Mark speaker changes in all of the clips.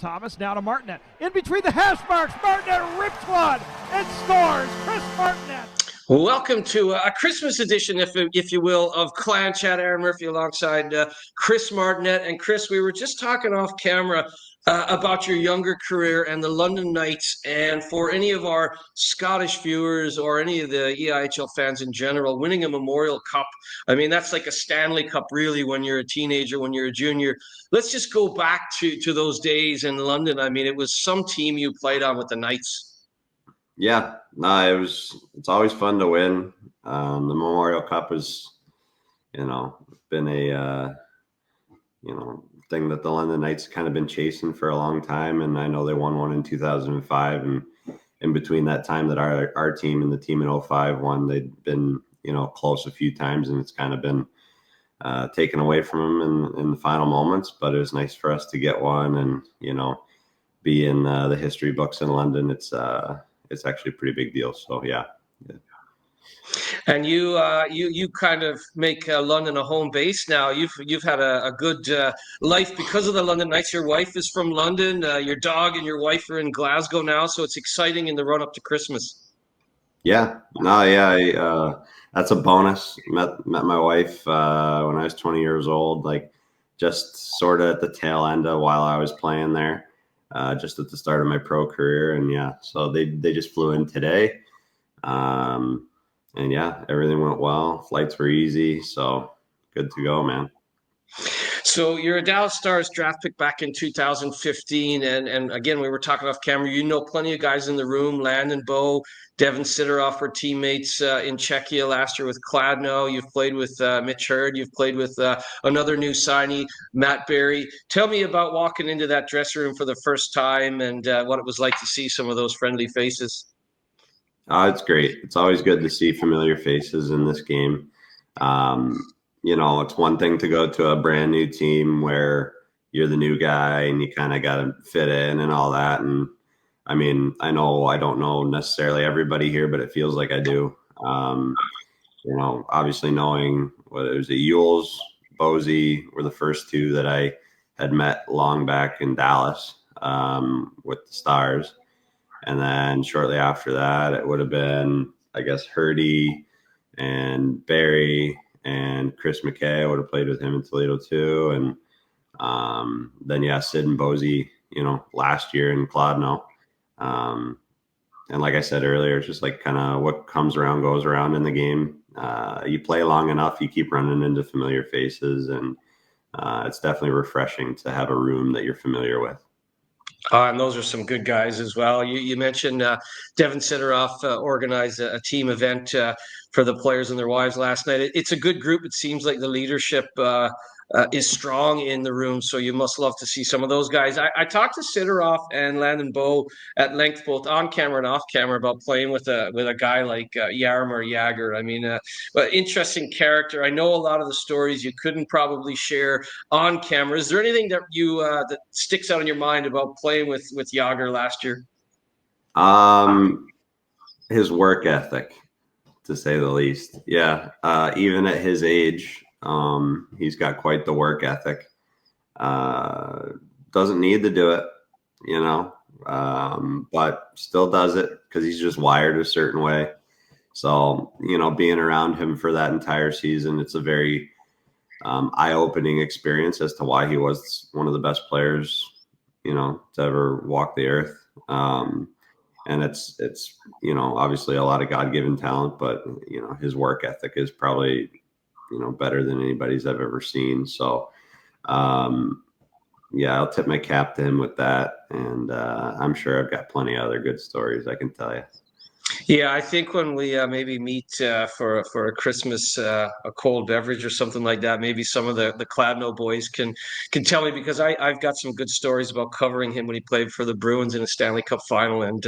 Speaker 1: Thomas, now to Martenet. In between the hash marks, Martenet rips one and scores. Chris Martenet.
Speaker 2: Welcome to a Christmas edition, if you will, of Clan Chat. Aaron Murphy alongside Chris Martenet. And Chris, we were just talking off camera about your younger career and the London Knights. And for any of our Scottish viewers or any of the EIHL fans in general, winning a Memorial Cup, I mean, that's like a Stanley Cup, really, when you're a teenager, when you're a junior. Let's just go back to those days in London. I mean, it was some team you played on with the Knights.
Speaker 3: Yeah, no, it's always fun to win. The Memorial Cup has, been a, thing that the London Knights kind of been chasing for a long time. And I know they won one in 2005. And in between that time that our team and the team in 05 won, they'd been, close a few times, and it's kind of been taken away from them in the final moments. But it was nice for us to get one and, be in the history books in London. It's actually a pretty big deal. So yeah.
Speaker 2: And you kind of make London a home base now. You've had a good life because of the London Knights. Your wife is from London. Your dog and your wife are in Glasgow now, so it's exciting in the run up to Christmas.
Speaker 3: Yeah, no, yeah, that's a bonus. Met my wife when I was 20 years old, like just sort of at the tail end of while I was playing there. Just at the start of my pro career. And yeah, so they just flew in today. And yeah, everything went well. Flights were easy. So good to go, man.
Speaker 2: So you're a Dallas Stars draft pick back in 2015. And again, we were talking off camera, plenty of guys in the room, Landon Bow, Devin Sidoroff were teammates in Czechia last year with Kladno. You've played with Mitch Hurd. You've played with another new signee, Matt Barry. Tell me about walking into that dressing room for the first time and what it was like to see some of those friendly faces.
Speaker 3: It's great. It's always good to see familiar faces in this game. It's one thing to go to a brand new team where you're the new guy and you kind of got to fit in and all that. And I mean, I know I don't know necessarily everybody here, but it feels like I do. Obviously knowing what it was, Yules, Bosey were the first two that I had met long back in Dallas with the Stars. And then shortly after that, it would have been, I guess, Hurdy and Barry and Chris McKay. I would have played with him in Toledo too. And then, yeah, Sid and Bosey, last year in Kladno. And like I said earlier, it's just like kind of what comes around goes around in the game. You play long enough, you keep running into familiar faces, and it's definitely refreshing to have a room that you're familiar with.
Speaker 2: And those are some good guys as well. You mentioned Devin Sidoroff organized a team event for the players and their wives last night. It's a good group. It seems like the leadership is strong in the room, so you must love to see some of those guys. I talked to Sidoroff and Landon Bow at length, both on camera and off camera, about playing with a guy like Jaromir Jagr. I mean, interesting character. I know a lot of the stories you couldn't probably share on camera. Is there anything that you that sticks out in your mind about playing with Jagr last year?
Speaker 3: His work ethic, to say the least. Yeah, even at his age. He's got quite the work ethic. Doesn't need to do it, but still does it because he's just wired a certain way. So, being around him for that entire season, it's a very eye-opening experience as to why he was one of the best players, to ever walk the earth. And it's obviously a lot of God-given talent, but, his work ethic is probably better than anybody's I've ever seen. So, yeah, I'll tip my cap to him with that. And I'm sure I've got plenty of other good stories I can tell you.
Speaker 2: Yeah, I think when we maybe meet for a Christmas, a cold beverage or something like that, maybe some of the Kladno boys can tell me, because I've got some good stories about covering him when he played for the Bruins in a Stanley Cup final, and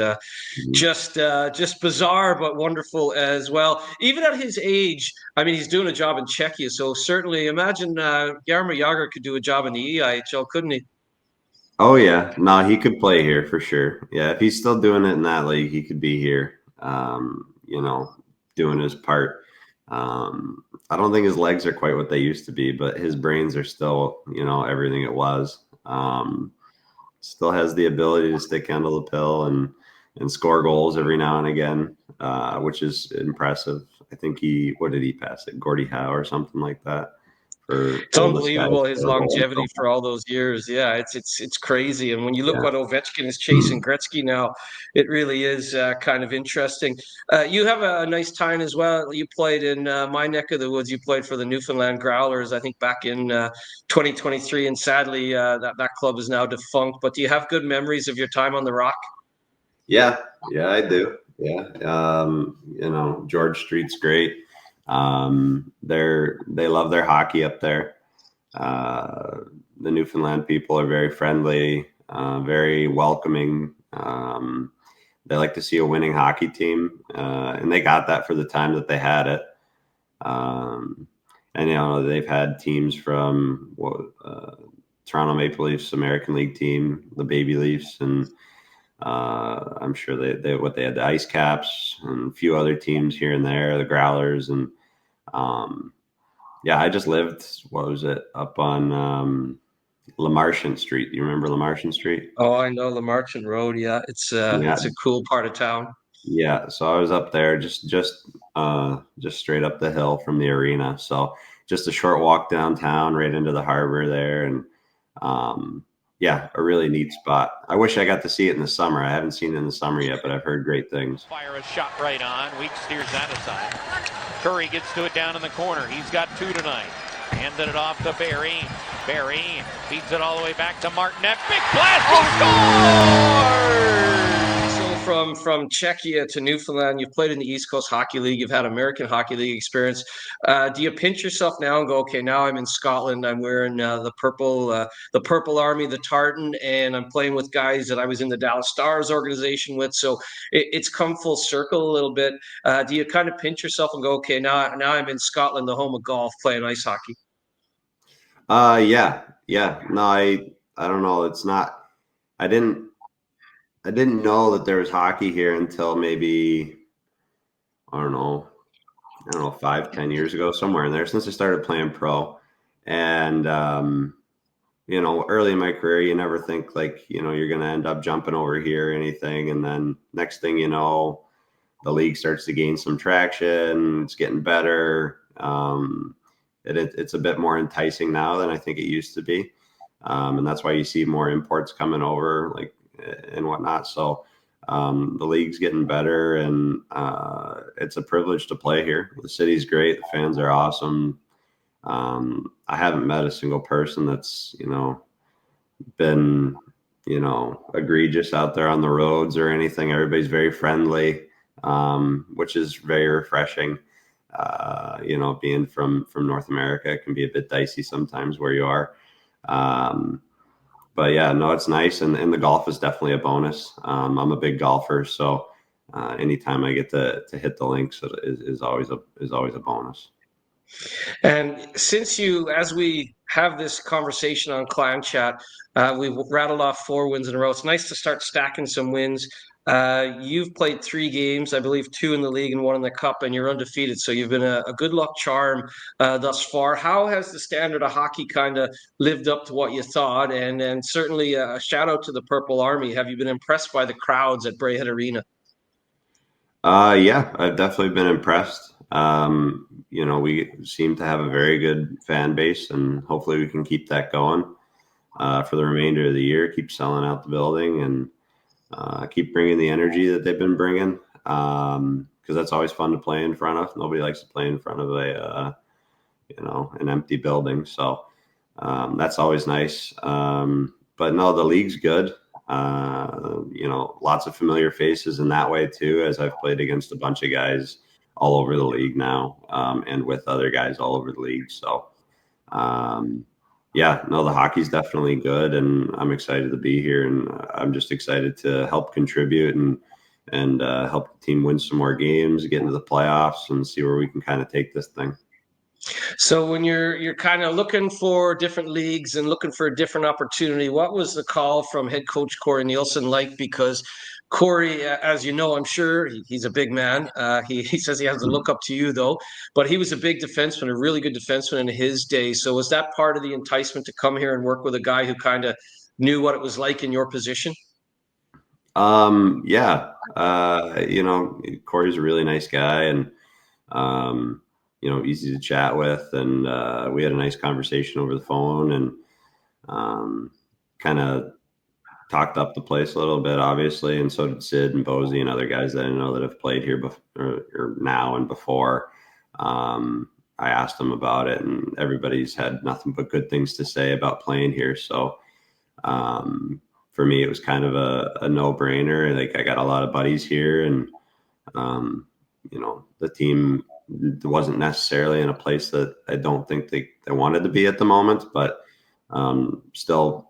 Speaker 2: just bizarre but wonderful as well. Even at his age, I mean, he's doing a job in Czechia, so certainly imagine Jaromir Jagr could do a job in the EIHL, couldn't he?
Speaker 3: Oh yeah, no, he could play here for sure. Yeah, if he's still doing it in that league, he could be here. Doing his part. I don't think his legs are quite what they used to be, but his brains are still, everything it was. still has the ability to stick handle the pill and score goals every now and again, which is impressive. I think what did he pass it? Gordie Howe or something like that.
Speaker 2: It's unbelievable his longevity for all those years. Yeah, it's crazy. And when you look what Ovechkin is chasing Gretzky now, it really is kind of interesting. You have a nice time as well. You played in my neck of the woods. You played for the Newfoundland Growlers, I think, back in 2023. And sadly, that club is now defunct. But do you have good memories of your time on the Rock?
Speaker 3: Yeah, I do. Yeah, George Street's great. They love their hockey up there. The Newfoundland people are very friendly, very welcoming. They like to see a winning hockey team, and they got that for the time that they had it. And they've had teams from Toronto Maple Leafs, American League team, the Baby Leafs, and I'm sure they had the Ice Caps and a few other teams here and there, the Growlers, and I just lived, up on Lamarchant Street. You remember Lamarchant Street?
Speaker 2: Oh, I know Lamarchant Road. Yeah, it's a cool part of town.
Speaker 3: Yeah, so I was up there just straight up the hill from the arena. So just a short walk downtown, right into the harbor there, and a really neat spot. I wish I got to see it in the summer. I haven't seen it in the summer yet, but I've heard great things.
Speaker 4: Fire a shot right on. Weak steers that aside. Curry gets to it down in the corner. He's got 2 tonight. Handed it off to Barry. Barry feeds it all the way back to Martinet. Big blast. He scores!
Speaker 2: So from Czechia to Newfoundland, you've played in the East Coast Hockey League. You've had American Hockey League experience. Do you pinch yourself now and go, okay, now I'm in Scotland. I'm wearing the purple army, the tartan, and I'm playing with guys that I was in the Dallas Stars organization with. So it's come full circle a little bit. Do you kind of pinch yourself and go, okay, now I'm in Scotland, the home of golf, playing ice hockey?
Speaker 3: Yeah. No, I don't know. It's not. I didn't know that there was hockey here until maybe, I don't know, 5-10 years ago, somewhere in there, since I started playing pro. And, early in my career, you never think you're going to end up jumping over here or anything. And then next thing you know, the league starts to gain some traction. It's getting better. It's a bit more enticing now than I think it used to be. And that's why you see more imports coming over, and whatnot. So the league's getting better, and it's a privilege to play here. The city's great. The fans are awesome. I haven't met a single person that's, been, egregious out there on the roads or anything. Everybody's very friendly, which is very refreshing. Being from North America, it can be a bit dicey sometimes where you are. But yeah, no, it's nice. And the golf is definitely a bonus. I'm a big golfer. So anytime I get to hit the links is always a bonus.
Speaker 2: And as we have this conversation on Clan Chat, we've rattled off 4 wins in a row. It's nice to start stacking some wins. You've played 3 games, I believe 2 in the league and 1 in the cup, and you're undefeated. So you've been a good luck charm thus far. How has the standard of hockey kind of lived up to what you thought? And certainly a shout out to the Purple Army. Have you been impressed by the crowds at Braehead Arena?
Speaker 3: Yeah, I've definitely been impressed. We seem to have a very good fan base, and hopefully we can keep that going for the remainder of the year, keep selling out the building, and keep bringing the energy that they've been bringing, because that's always fun to play in front of. Nobody likes to play in front of an empty building. So that's always nice. But no, the league's good. Lots of familiar faces in that way too, as I've played against a bunch of guys all over the league now, and with other guys all over the league. So the hockey's definitely good, and I'm excited to be here, and I'm just excited to help contribute and help the team win some more games, get into the playoffs, and see where we can kind of take this thing.
Speaker 2: So when you're kind of looking for different leagues and looking for a different opportunity, what was the call from head coach Corey Nielsen like? Because Corey, as you know, I'm sure he's a big man. He says he has to look up to you, though. But he was a big defenseman, a really good defenseman in his day. So was that part of the enticement to come here and work with a guy who kind of knew what it was like in your position?
Speaker 3: Yeah. Corey's a really nice guy, and easy to chat with, and we had a nice conversation over the phone, and kind of talked up the place a little bit, obviously, and so did Sid and Bozy and other guys that I know that have played here or now and before. I asked them about it, and everybody's had nothing but good things to say about playing here. So for me, it was kind of a no-brainer. Like, I got a lot of buddies here, and the team wasn't necessarily in a place that I don't think they wanted to be at the moment, but still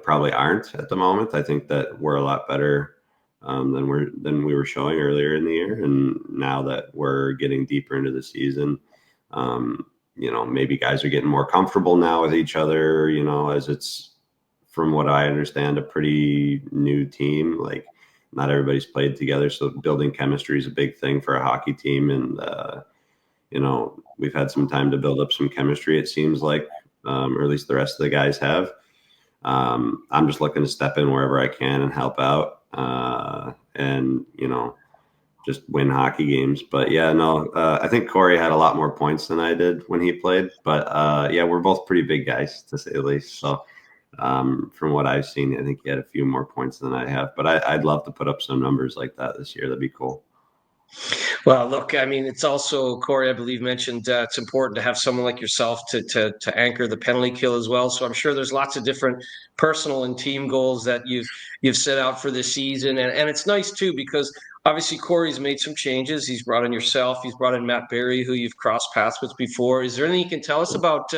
Speaker 3: probably aren't at the moment. I think that we're a lot better than we were showing earlier in the year, and now that we're getting deeper into the season, maybe guys are getting more comfortable now with each other. As it's, from what I understand, a pretty new team. Like, not everybody's played together, so building chemistry is a big thing for a hockey team, and we've had some time to build up some chemistry, it seems like, or at least the rest of the guys have. I'm just looking to step in wherever I can and help out, and just win hockey games. But yeah, no, I think Corey had a lot more points than I did when he played. But yeah, we're both pretty big guys, to say the least. So from what I've seen, I think he had a few more points than I have. But I'd love to put up some numbers like that this year. That'd be cool.
Speaker 2: Well, look, I mean, it's also, Corey, I believe, mentioned it's important to have someone like yourself to anchor the penalty kill as well. So I'm sure there's lots of different personal and team goals that you've set out for this season, and it's nice too, because obviously Corey's made some changes. He's brought in yourself. He's brought in Matt Barry, who you've crossed paths with before. Is there anything you can tell us about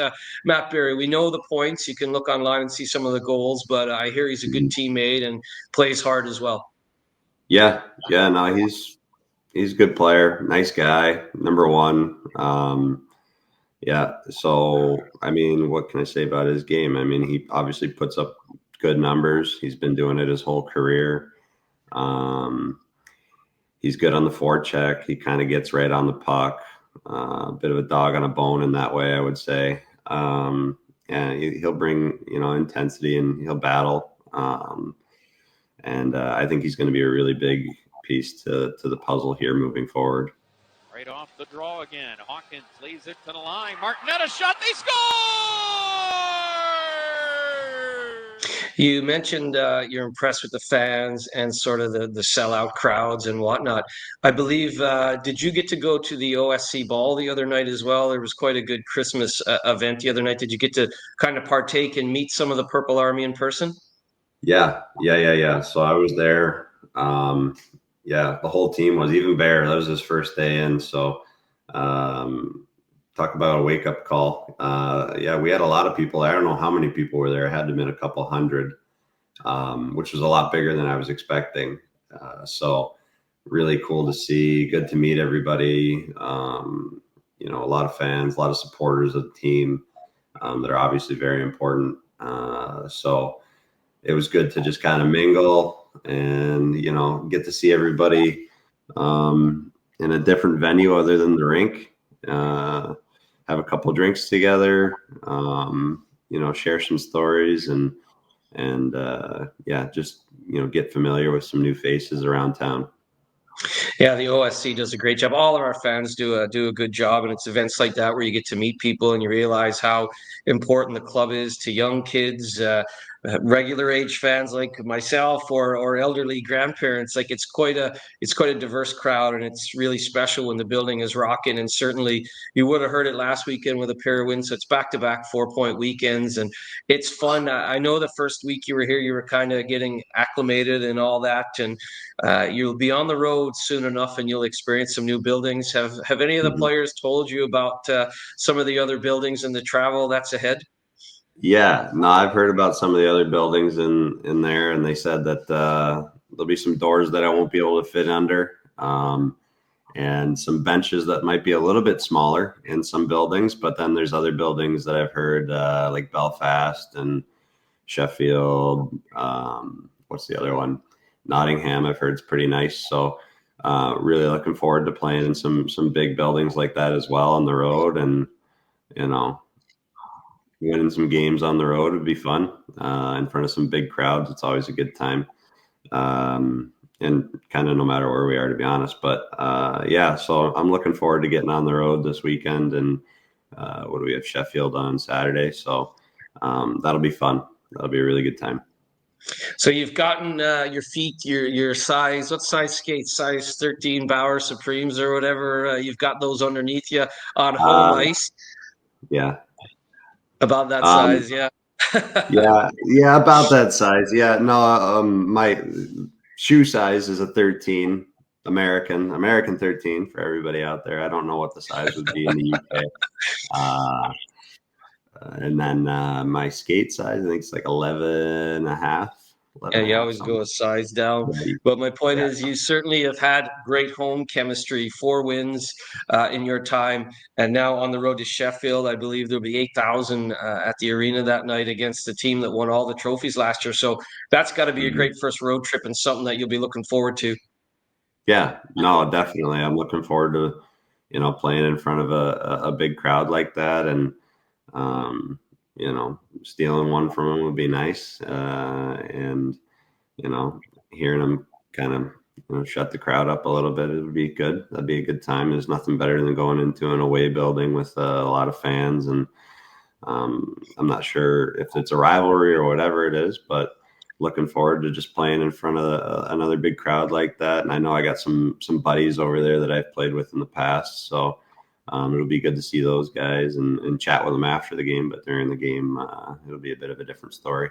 Speaker 2: Matt Barry? We know the points. You can look online and see some of the goals, but I hear he's a good teammate and plays hard as well.
Speaker 3: Yeah, no, he's a good player, nice guy, number one. Yeah, so I mean, what can I say about his game? I mean, he obviously puts up good numbers. He's been doing it his whole career. He's good on the forecheck. He kind of gets right on the puck. A bit of a dog on a bone in that way, I would say. And he'll bring intensity, and he'll battle. And I think he's going to be a really big piece to the puzzle here moving forward.
Speaker 4: Right off the draw again. Hawkins lays it to the line. Martenet, a shot. They score!
Speaker 2: You mentioned you're impressed with the fans and sort of the sellout crowds and whatnot. I believe, did you get to go to the OSC ball the other night as well? There was quite a good Christmas event the other night. Did you get to kind of partake and meet some of the Purple Army in person?
Speaker 3: Yeah. So I was there. Yeah, the whole team was. Even Bear, that was his first day in. So talk about a wake-up call. Yeah, we had a lot of people. I don't know how many people were there. It had to have been a couple hundred, which was a lot bigger than I was expecting. So really cool to see. Good to meet everybody. A lot of fans, a lot of supporters of the team that are obviously very important. So it was good to just kind of mingle and, get to see everybody in a different venue other than the rink. Have a couple drinks together, share some stories, and yeah, just get familiar with some new faces around town.
Speaker 2: Yeah, the OSC does a great job. All of our fans do a good job, and it's events like that where you get to meet people and you realize how important the club is to young kids, regular age fans like myself, or elderly grandparents. Like, it's quite a diverse crowd, and it's really special when the building is rocking. And certainly you would have heard it last weekend with a pair of wins. So it's back-to-back 4-point weekends, and it's fun. I know the first week you were here, you were kind of getting acclimated and all that, and you'll be on the road soon enough, and you'll experience some new buildings. Have any of the players told you about some of the other buildings and the travel that's ahead?
Speaker 3: Yeah, no, I've heard about some of the other buildings in there, and they said that there'll be some doors that I won't be able to fit under, and some benches that might be a little bit smaller in some buildings. But then there's other buildings that I've heard, like Belfast and Sheffield. What's the other one? Nottingham. I've heard it's pretty nice. So really looking forward to playing in some big buildings like that as well on the road, and winning some games on the road would be fun. in front of some big crowds. It's always a good time. And kind of no matter where we are, to be honest. But yeah, so I'm looking forward to getting on the road this weekend. And what do we have? Sheffield on Saturday. So that'll be fun. That'll be a really good time.
Speaker 2: So you've gotten your feet, your size. What size skates? Size 13 Bauer Supremes or whatever. You've got those underneath you on home ice.
Speaker 3: Yeah.
Speaker 2: About that size, yeah.
Speaker 3: yeah, about that size. Yeah, no, my shoe size is a 13, American 13 for everybody out there. I don't know what the size would be in the UK. And then my skate size, I think it's like 11 and a half.
Speaker 2: Yeah, you always go a size down. But my point is, you certainly have had great home chemistry, 4 wins in your time. And now on the road to Sheffield, I believe there'll be 8,000 at the arena that night against the team that won all the trophies last year. So that's got to be a great first road trip and something that you'll be looking forward to.
Speaker 3: Yeah, no, definitely. I'm looking forward to, playing in front of a big crowd like that. And, stealing one from them would be nice. And, hearing them kind of, shut the crowd up a little bit, it would be good. That'd be a good time. There's nothing better than going into an away building with a lot of fans. And I'm not sure if it's a rivalry or whatever it is, but looking forward to just playing in front of another big crowd like that. And I know I got some buddies over there that I've played with in the past. So it'll be good to see those guys and chat with them after the game. But during the game, it'll be a bit of a different story.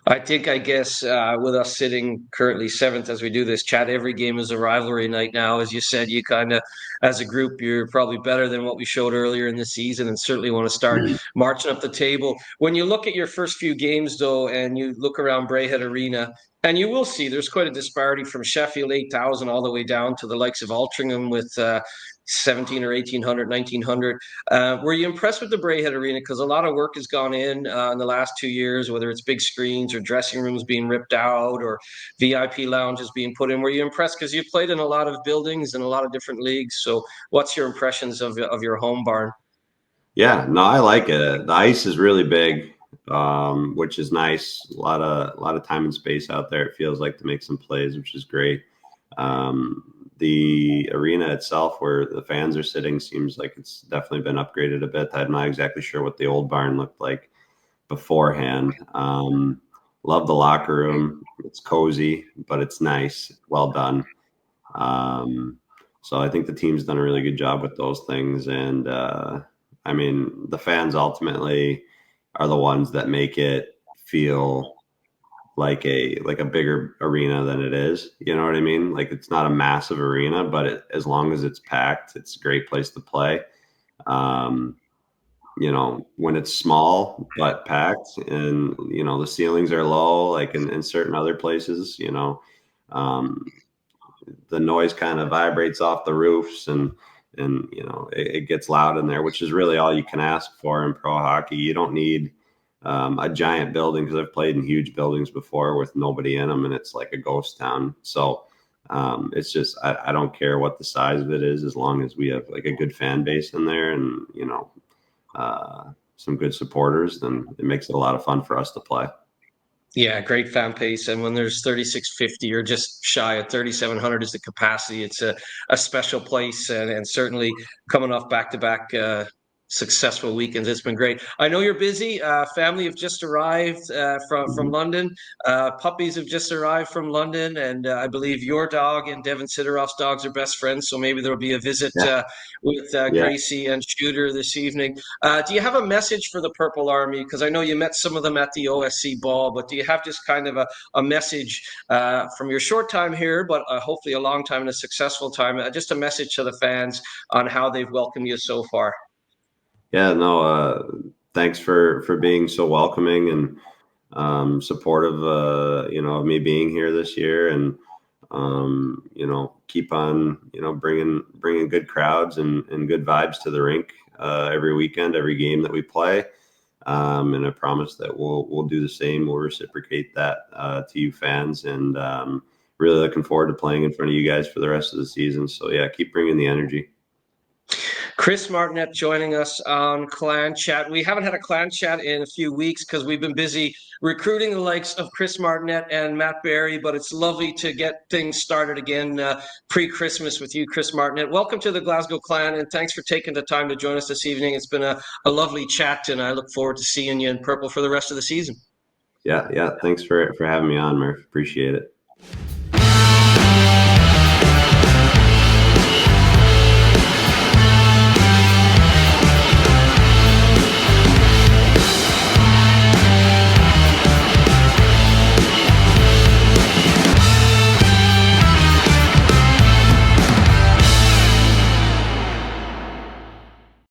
Speaker 2: I guess with us sitting currently 7th as we do this chat, every game is a rivalry night now. As you said, you kind of, as a group, you're probably better than what we showed earlier in the season and certainly want to start marching up the table. When you look at your first few games, though, and you look around Braehead Arena, and you will see there's quite a disparity from Sheffield 8,000 all the way down to the likes of Altrincham with 17 or 1,800, 1,900. Were you impressed with the Braehead Arena? Because a lot of work has gone in the last 2 years, whether it's big screens or dressing rooms being ripped out or VIP lounges being put in. Were you impressed? Because you've played in a lot of buildings and a lot of different leagues. So what's your impressions of your home barn?
Speaker 3: Yeah, no, I like it. The ice is really big, which is nice. A lot of time and space out there. It feels like to make some plays, which is great. The arena itself, where the fans are sitting, seems like it's definitely been upgraded a bit. I'm not exactly sure what the old barn looked like beforehand. Love the locker room. It's cozy, but it's nice. Well done. So I think the team's done a really good job with those things. And I mean, the fans ultimately are the ones that make it feel like a bigger arena than it is. You know what I mean? Like, it's not a massive arena, but as long as it's packed, it's a great place to play. When it's small but packed and, the ceilings are low, like in certain other places, the noise kind of vibrates off the roofs and it gets loud in there, which is really all you can ask for in pro hockey. You don't need a giant building, because I've played in huge buildings before with nobody in them and it's like a ghost town. So it's just, I don't care what the size of it is, as long as we have like a good fan base in there and, some good supporters, then it makes it a lot of fun for us to play.
Speaker 2: Yeah, great fan base. And when there's 3,650 or just shy of 3,700 is the capacity, it's a special place. And certainly coming off back-to-back successful weekends, it's been great. I know you're busy. Family have just arrived from London. Puppies have just arrived from London. And I believe your dog and Devin Sideroff's dogs are best friends. So maybe there'll be a visit with Gracie and Shooter this evening. Do you have a message for the Purple Army? Because I know you met some of them at the OSC ball, but do you have just kind of a message from your short time here, but hopefully a long time and a successful time, just a message to the fans on how they've welcomed you so far?
Speaker 3: Yeah, no, thanks for being so welcoming and supportive, of me being here this year, and keep on, bringing good crowds and good vibes to the rink every weekend, every game that we play. And I promise that we'll do the same. We'll reciprocate that to you fans, and really looking forward to playing in front of you guys for the rest of the season. So yeah, keep bringing the energy.
Speaker 2: Chris Martenet joining us on Clan Chat. We haven't had a Clan Chat in a few weeks because we've been busy recruiting the likes of Chris Martenet and Matt Barrie, but it's lovely to get things started again pre-Christmas with you, Chris Martenet. Welcome to the Glasgow Clan, and thanks for taking the time to join us this evening. It's been a lovely chat, and I look forward to seeing you in purple for the rest of the season.
Speaker 3: Yeah. Thanks for having me on, Murph. Appreciate it.